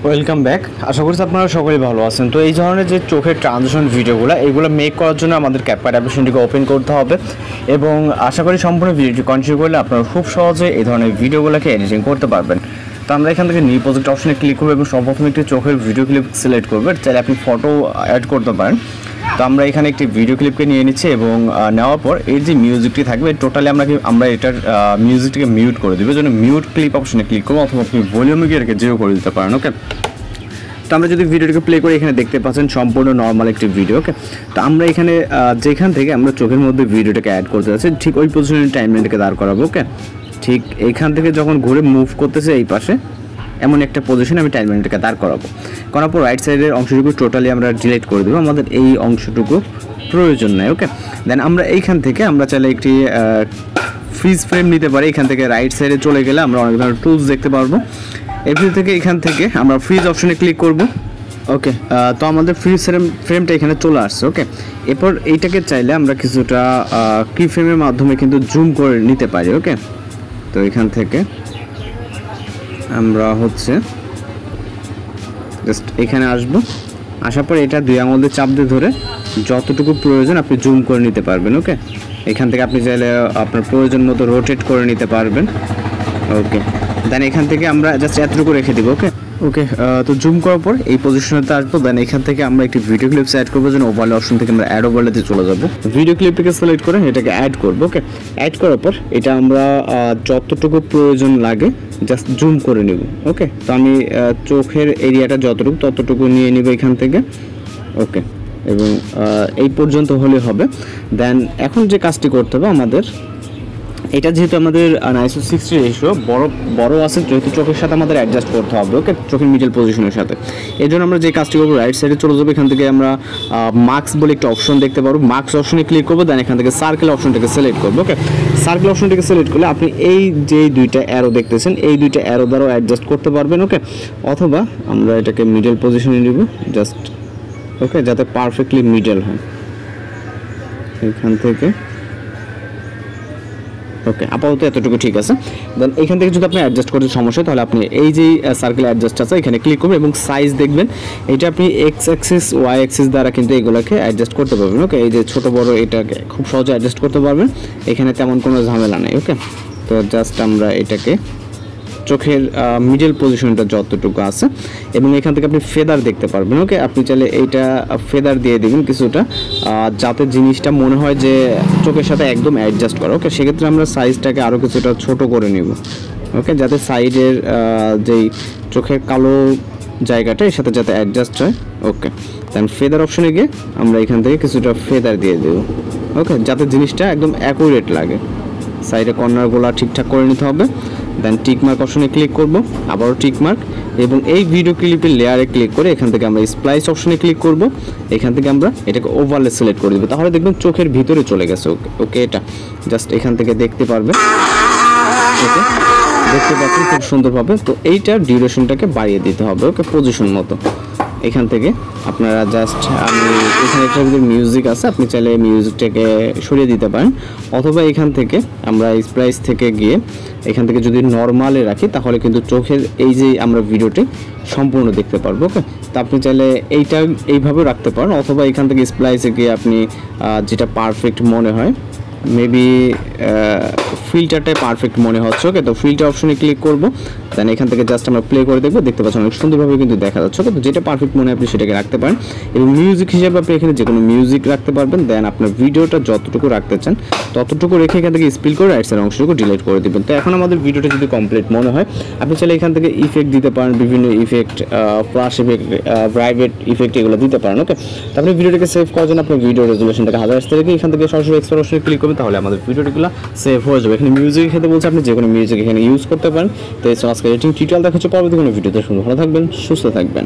Welcome back. আশা করছি আপনারা সকলেই ভালো আছেন। তো এই ধরনের যে চোখের ট্রানজিশন ভিডিওগুলো এগুলো মেক করার জন্য আমাদের ক্যাপকাট অ্যাপ্লিকেশনটিকে ওপেন করতে হবে এবং আশা করি সম্পূর্ণ ভিডিওটি কন্টিনিউ করলে আপনারা খুব সহজে এই ধরনের ভিডিওগুলোকে এডিটিং করতে পারবেন। তো আমরা এখান থেকে নিউ প্রজেক্ট অপশনে ক্লিক করবো এবং সর্বপ্রথম একটি চোখের ভিডিও ক্লিপ সিলেক্ট করবো। চাইলে আপনি ফটো অ্যাড করতে পারেন। তো আমরা এখানে একটি ভিডিও ক্লিপকে নিয়ে নিচ্ছি এবং নেওয়ার পর এর যে মিউজিকটি থাকবে টোটালি আমরা এটার মিউজিকটিকে মিউট করে দেবো। জন্য মিউট ক্লিপ অপশনে ক্লিক করবো অথবা আপনি ভলিউমকে এটাকে জিরো করে দিতে পারেন। ওকে, তো আমরা যদি ভিডিওটিকে প্লে করি এখানে দেখতে পাচ্ছেন সম্পূর্ণ নর্মাল একটি ভিডিও। ওকে, তো আমরা এখানে যেখান থেকে আমরা চোখের মধ্যে ভিডিওটাকে অ্যাড করতে যাচ্ছি ঠিক ওই পজিশনে টাইমলাইনটাকে দাঁড় করাবো। ওকে, ঠিক এইখান থেকে যখন ঘুরে মুভ করতেছে এই পাশে এমন একটা পজিশনে আমি টাইমলাইনটাকে দাঁড় করাবো। করার পর রাইট সাইডের অংশটুকু টোটালি আমরা ডিলিট করে দেবো, আমাদের এই অংশটুকু প্রয়োজন নাই। ওকে, দেন আমরা এইখান থেকে আমরা চাইলে একটি ফ্রিজ ফ্রেম নিতে পারি। এখান থেকে রাইট সাইডে চলে গেলে আমরা অনেক ধরনের টুলস দেখতে পারবো। এরপর থেকে এখান থেকে আমরা ফ্রিজ অপশনে ক্লিক করব। ওকে, তো আমাদের ফ্রিজ ফ্রেমটা এখানে চলে আসছে। ওকে, এরপর এইটাকে চাইলে আমরা কিছুটা কি ফ্রেমের মাধ্যমে কিন্তু জুম করে নিতে পারি। ওকে, তো এখান থেকে আমরা জাস্ট এখানে আসবো, আসার পর এটা দুই আঙুল দিয়ে চাপ দিয়ে ধরে যতটুকু প্রয়োজন আপনি জুম করে নিতে পারবেন। ওকে, এখান থেকে আপনি চাইলে আপনার প্রয়োজন মতো রোটেট করে নিতে পারবেন। ওকে, দেন এখান থেকে আমরা জাস্ট এতটুকু রেখে দিব। ওকে, তো জুম করার পর এই পজিশনেতে আসবো। দেন এখান থেকে আমরা একটি ভিডিও ক্লিপস অ্যাড করবো। যেন ওভারলে অপশন থেকে আমরা অ্যাড ওভারলেতে চলে যাবো। ভিডিও ক্লিপটাকে সিলেক্ট করে এটাকে অ্যাড করবো। ওকে, অ্যাড করার পর এটা আমরা যতটুকু প্রয়োজন লাগে জাস্ট জুম করে নেব। ওকে, তো আমি চোখের এরিয়াটা ততটুকু নিয়ে নিব এখান থেকে। ওকে, এবং এই পর্যন্ত হলে হবে। দেন এখন যে কাজটি করতে হবে আমাদের, এটা যেহেতু আমাদের 9:60 রেশিও বড় আছে, যেহেতু চোখের সাথে আমাদের অ্যাডজাস্ট করতে হবে। ওকে, চোখের মিডল পজিশনের সাথে। এই জন্য আমরা যে কাজটি করবো রাইট সাইডে চলে যাবো। এখান থেকে আমরা মার্কস বলে একটা অপশন দেখতে পারবো। মার্কস অপশনে ক্লিক করবো, দেন এখান থেকে সার্কেল অপশনটাকে সিলেক্ট করবো। ওকে, সার্কেল অপশনটাকে সিলেক্ট করলে আপনি এই যে দুইটা অ্যারো দেখতেছেন এই দুইটা অ্যারো দ্বারাও অ্যাডজাস্ট করতে পারবেন। ওকে, অথবা আমরা এটাকে মিডল পজিশনে নিব জাস্ট। ওকে, যাতে পারফেক্টলি মিডল হয় এখান থেকে। ওকে, আপাতত এতটুকু ঠিক আছে। দেন এখান থেকে যদি আপনি অ্যাডজাস্ট করতে সমস্যা তাহলে আপনি এই যে সার্কেল অ্যাডজাস্ট আছে এখানে ক্লিক করবেন এবং সাইজ দেখবেন এটা আপনি এক্স অ্যাক্সিস ওয়াই অ্যাক্সিস দ্বারা কিন্তু এগুলোকে অ্যাডজাস্ট করতে পারবেন। ওকে, এই যে ছোট বড় এটাকে খুব সহজে অ্যাডজাস্ট করতে পারবেন, এখানে তেমন কোনো ঝামেলা নেই। ওকে, তো জাস্ট আমরা এটাকে চোখের মিডল পজিশনটা যতটুকু আছে এবং এখান থেকে আপনি ফেদার দেখতে পারবেন। ওকে, আপনি চাইলে এইটা ফেদার দিয়ে দিবেন কিছুটা, যাতে জিনিসটা মনে হয় যে চোখের সাথে একদম অ্যাডজাস্ট করা। ওকে, সেক্ষেত্রে আমরা সাইজটাকে আরও কিছুটা ছোট করে নিব। ওকে, যাতে সাইডের যেই চোখের কালো জায়গাটা এর সাথে যাতে অ্যাডজাস্ট হয়। ওকে, দেন ফেদার অপশনে গিয়ে আমরা এখান থেকে কিছুটা ফেদার দিয়ে দেব। ওকে, যাতে জিনিসটা একদম অ্যাকুরেট লাগে, সাইডে কর্নারগুলো ঠিকঠাক করে নিতে হবে। দেন টিকমার্ক অপশনে ক্লিক করব, আবারও টিকমার্ক, এবং এই ভিডিও ক্লিপের লেয়ারে ক্লিক করে এখান থেকে আমরা স্প্লাইস অপশনে ক্লিক করব। এখান থেকে আমরা এটাকে ওভারলে সিলেক্ট করে দেবো, তাহলে দেখবেন চোখের ভিতরে চলে গেছে। ওকে, এটা জাস্ট এখান থেকে দেখতে পারবেন। ওকে, দেখতে পাচ্ছেন খুব সুন্দরভাবে। তো এইটার ডিউরেশনটাকে বাড়িয়ে দিতে হবে। ওকে, পজিশন মতো এখান থেকে আপনারা জাস্ট আমি এখানে একটা মিউজিক আছে, আপনি চাইলে মিউজিকটাকে সরিয়ে দিতে পারেন, অথবা এখান থেকে আমরা স্প্লাইস থেকে গিয়ে এখান থেকে যদি নর্মালে রাখি তাহলে কিন্তু চোখের এই যে আমরা ভিডিওটি সম্পূর্ণ দেখতে পারবো। ওকে, তো আপনি চাইলে এইটা এইভাবে রাখতে পারেন, অথবা এখান থেকে স্প্লাইসে গিয়ে আপনি যেটা পারফেক্ট মনে হয়, মেবি ফিল্টারটাই পারফেক্ট মনে হচ্ছে। ওকে, তো ফিল্টার অপশনে ক্লিক করব। দেন এখান থেকে জাস্ট আমরা প্লে করে দেখবো, দেখতে পাচ্ছেন অনেক সুন্দরভাবে কিন্তু দেখা যাচ্ছে। ওকে, তো যেটা পারফেক্ট মনে হয় আপনি সেটাকে রাখতে পারেন এবং মিউজিক হিসেবে আপনি এখানে যে কোনো মিউজিক রাখতে পারবেন। দেন আপনার ভিডিওটা যতটুকু রাখতে চান ততটুকু রেখে এখান থেকে স্পিল করে রাইট সাইড অংশটুকু ডিলিট করে দেবেন। তো এখন আমাদের ভিডিওটা যদি কমপ্লিট মনে হয় আপনি চাইলে এখান থেকে ইফেক্ট দিতে পারেন, বিভিন্ন effect, flash effect, private effect এগুলো দিতে পারেন। ওকে, তো আপনি ভিডিওটাকে সেভ করার জন্য আপনার ভিডিও রেজুলেশনটাকে 1000 রেখে এখান থেকে সরাসরি এক্সপোর্ট অপশনে ক্লিক করবেন, তাহলে আমাদের ভিডিওগুলো সেভ হয়ে যাবে। এখানে মিউজিক খেতে বলছে, আপনি যে কোনো মিউজিক এখানে ইউজ করতে পারেন। তো এই আজকে এডিটিং টিউটোরিয়াল দেখা হচ্ছে পরবর্তী কোনো ভিডিওতে। ভালো থাকবেন, সুস্থ থাকবেন।